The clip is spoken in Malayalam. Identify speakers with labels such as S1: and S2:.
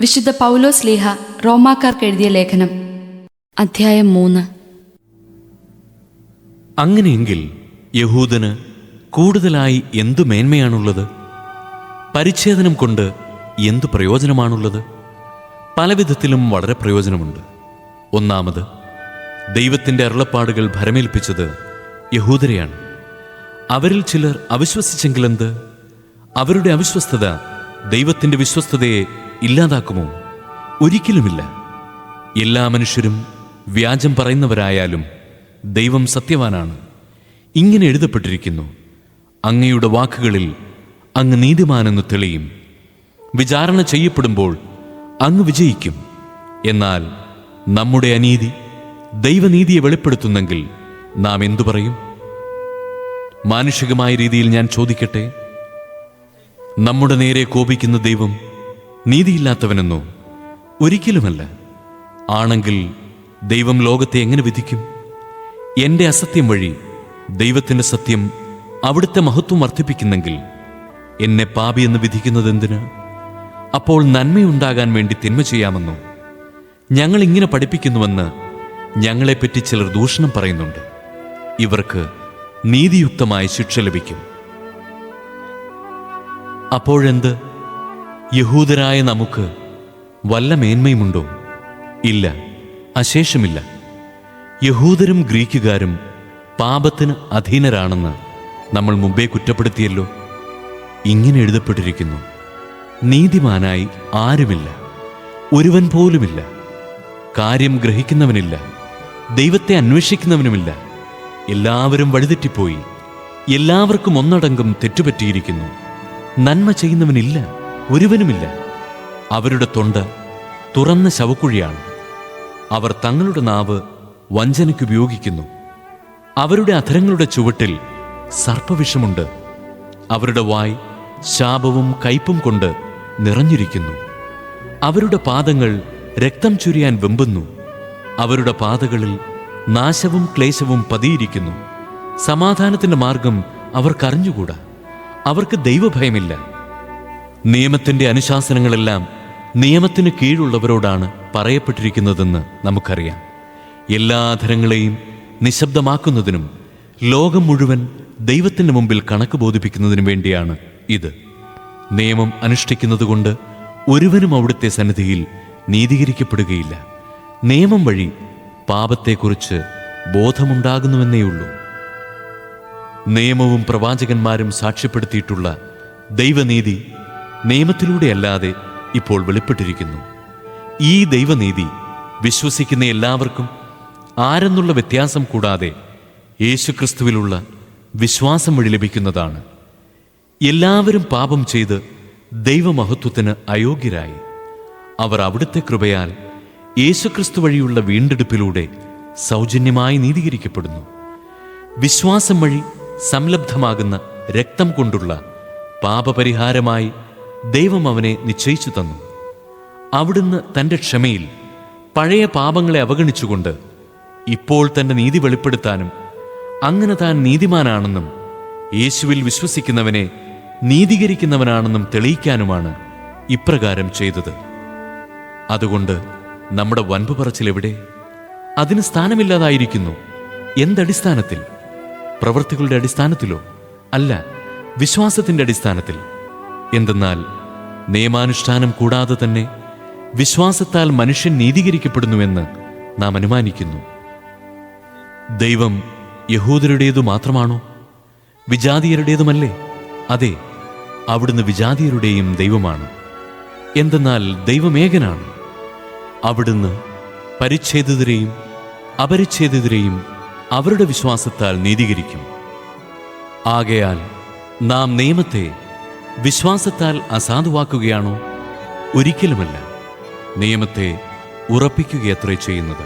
S1: വിശുദ്ധ പൗലോസ് ശ്ലീഹ റോമാക്കാർക്ക് എഴുതിയ ലേഖനം അധ്യായം 3.
S2: അങ്ങനെയെങ്കിൽ യഹൂദന് കൂടുതലായി എന്തു മേന്മയാണുള്ളത്? പരിച്ഛേദനം കൊണ്ട് എന്തു പ്രയോജനമാണുള്ളത്? പലവിധത്തിലും വളരെ പ്രയോജനമുണ്ട്. ഒന്നാമത്, ദൈവത്തിൻ്റെ അരുളപ്പാടുകൾ ഭരമേൽപ്പിച്ചത് യഹൂദരെയാണ്. അവരിൽ ചിലർ അവിശ്വസിച്ചെങ്കിലെന്ത്? അവരുടെ അവിശ്വസ്തത ദൈവത്തിൻ്റെ വിശ്വസ്തതയെ ഇല്ലാതാക്കുമോ? ഒരിക്കലുമില്ല. എല്ലാ മനുഷ്യരും വ്യാജം പറയുന്നവരായാലും ദൈവം സത്യവാനാണ്. ഇങ്ങനെ എഴുതപ്പെട്ടിരിക്കുന്നു: അങ്ങയുടെ വാക്കുകളിൽ അങ്ങ് നീതിമാനെന്ന് തെളിയും. വിചാരണ ചെയ്യപ്പെടുമ്പോൾ അങ്ങ് വിജയിക്കും. എന്നാൽ നമ്മുടെ അനീതി ദൈവനീതിയെ വെളിപ്പെടുത്തുന്നെങ്കിൽ നാം എന്തു പറയും? മാനുഷികമായ രീതിയിൽ ഞാൻ ചോദിക്കട്ടെ, നമ്മുടെ നേരെ കോപിക്കുന്ന ദൈവം നീതിയില്ലാത്തവനെന്നോ? ഒരിക്കലുമല്ല. ആണെങ്കിൽ ദൈവം ലോകത്തെ എങ്ങനെ വിധിക്കും? എൻ്റെ അസത്യം വഴി ദൈവത്തിൻ്റെ സത്യം അവിടുത്തെ മഹത്വം വർദ്ധിപ്പിക്കുന്നെങ്കിൽ എന്നെ പാപിയെന്ന് വിധിക്കുന്നതെന്തിന്? അപ്പോൾ നന്മയുണ്ടാകാൻ വേണ്ടി തിന്മ ചെയ്യാമെന്നോ? ഞങ്ങളിങ്ങനെ പഠിപ്പിക്കുന്നുവെന്ന് ഞങ്ങളെപ്പറ്റി ചിലർ ദൂഷണം പറയുന്നുണ്ട്. ഇവർക്ക് നീതിയുക്തമായ ശിക്ഷ ലഭിക്കും. അപ്പോഴെന്ത്? യഹൂദരായ നമുക്ക് വല്ല മേന്മയുമുണ്ടോ? ഇല്ല, അശേഷമില്ല. യഹൂദരും ഗ്രീക്കുകാരും പാപത്തിന് അധീനരാണെന്ന് നമ്മൾ മുമ്പേ കുറ്റപ്പെടുത്തിയല്ലോ. ഇങ്ങനെ എഴുതപ്പെട്ടിരിക്കുന്നു: നീതിമാനായി ആരുമില്ല, ഒരുവൻ പോലുമില്ല. കാര്യം ഗ്രഹിക്കുന്നവനില്ല, ദൈവത്തെ അന്വേഷിക്കുന്നവനുമില്ല. എല്ലാവരും വഴിതെറ്റിപ്പോയി, എല്ലാവർക്കും ഒന്നടങ്കം തെറ്റുപറ്റിയിരിക്കുന്നു. നന്മ ചെയ്യുന്നവനില്ല, ഒരുവനുമില്ല. അവരുടെ തൊണ്ട തുറന്ന ശവക്കുഴിയാണ്. അവർ തങ്ങളുടെ നാവ് വഞ്ചനയ്ക്കുപയോഗിക്കുന്നു. അവരുടെ അധരങ്ങളുടെ ചുവട്ടിൽ സർപ്പവിഷമുണ്ട്. അവരുടെ വായ് ശാപവും കയ്പും കൊണ്ട് നിറഞ്ഞിരിക്കുന്നു. അവരുടെ പാദങ്ങൾ രക്തം ചൊരിയാൻ വെമ്പുന്നു. അവരുടെ പാതകളിൽ നാശവും ക്ലേശവും പതിയിരിക്കുന്നു. സമാധാനത്തിൻ്റെ മാർഗം അവർക്കറിഞ്ഞുകൂടാ. അവർക്ക് ദൈവഭയമില്ല. നിയമത്തിൻ്റെ അനുശാസനങ്ങളെല്ലാം നിയമത്തിന് കീഴുള്ളവരോടാണ് പറയപ്പെട്ടിരിക്കുന്നതെന്ന് നമുക്കറിയാം. എല്ലാ അധരങ്ങളെയും നിശബ്ദമാക്കുന്നതിനും ലോകം മുഴുവൻ ദൈവത്തിൻ്റെ മുമ്പിൽ കണക്ക് ബോധിപ്പിക്കുന്നതിനും വേണ്ടിയാണ് ഇത്. നിയമം അനുഷ്ഠിക്കുന്നതുകൊണ്ട് ഒരുവനും അവിടുത്തെ സന്നിധിയിൽ നീതീകരിക്കപ്പെടുകയില്ല. നിയമം വഴി പാപത്തെക്കുറിച്ച് ബോധമുണ്ടാകുന്നുവെന്നേയുള്ളൂ. നിയമവും പ്രവാചകന്മാരും സാക്ഷ്യപ്പെടുത്തിയിട്ടുള്ള ദൈവനീതി നിയമത്തിലൂടെയല്ലാതെ ഇപ്പോൾ വെളിപ്പെട്ടിരിക്കുന്നു. ഈ ദൈവനീതി വിശ്വസിക്കുന്ന എല്ലാവർക്കും ആരെന്നുള്ള വ്യത്യാസം കൂടാതെ യേശുക്രിസ്തുവിലുള്ള വിശ്വാസം വഴി ലഭിക്കുന്നതാണ്. എല്ലാവരും പാപം ചെയ്ത് ദൈവമഹത്വത്തിന് അയോഗ്യരായി അവർ അവിടുത്തെ കൃപയാൽ യേശുക്രിസ്തു വഴിയുള്ള വീണ്ടെടുപ്പിലൂടെ സൗജന്യമായി നീതീകരിക്കപ്പെടുന്നു. വിശ്വാസം വഴി സംലബ്ധമാകുന്ന രക്തം കൊണ്ടുള്ള പാപപരിഹാരമായി ദൈവം അവനെ നിശ്ചയിച്ചു തന്നു. അവിടുന്ന് തൻ്റെ ക്ഷമയിൽ പഴയ പാപങ്ങളെ അവഗണിച്ചുകൊണ്ട് ഇപ്പോൾ തൻ്റെ നീതി വെളിപ്പെടുത്താനും അങ്ങനെ താൻ നീതിമാനാണെന്നും യേശുവിൽ വിശ്വസിക്കുന്നവനെ നീതീകരിക്കുന്നവനാണെന്നും തെളിയിക്കാനുമാണ് ഇപ്രകാരം ചെയ്തത്. അതുകൊണ്ട് നമ്മുടെ വൻപ് പറച്ചിൽ എവിടെ? അതിന് സ്ഥാനമില്ലാതായിരിക്കുന്നു. എന്തടിസ്ഥാനത്തിൽ? പ്രവൃത്തികളുടെ അടിസ്ഥാനത്തിലോ? അല്ല, വിശ്വാസത്തിൻ്റെ അടിസ്ഥാനത്തിൽ. എന്തെന്നാൽ നിയമാനുഷ്ഠാനം കൂടാതെ തന്നെ വിശ്വാസത്താൽ മനുഷ്യൻ നീതീകരിക്കപ്പെടുന്നുവെന്ന് നാം അനുമാനിക്കുന്നു. ദൈവം യഹൂദരുടേതു മാത്രമാണോ? വിജാതീയരുടേതുമല്ലേ? അതെ, അവിടുന്ന് വിജാതീയരുടെയും ദൈവമാണ്. എന്തെന്നാൽ ദൈവമേകനാണ്. അവിടുന്ന് പരിച്ഛേദിതരെയും അപരിച്ഛേദിതരെയും അവരുടെ വിശ്വാസത്താൽ നീതീകരിക്കും. ആകയാൽ നാം നിയമത്തെ വിശ്വാസത്താൽ അസാധുവാക്കുകയാണോ? ഒരിക്കലുമല്ല. നിയമത്തെ ഉറപ്പിക്കുകയത്രേ ചെയ്യുന്നത്.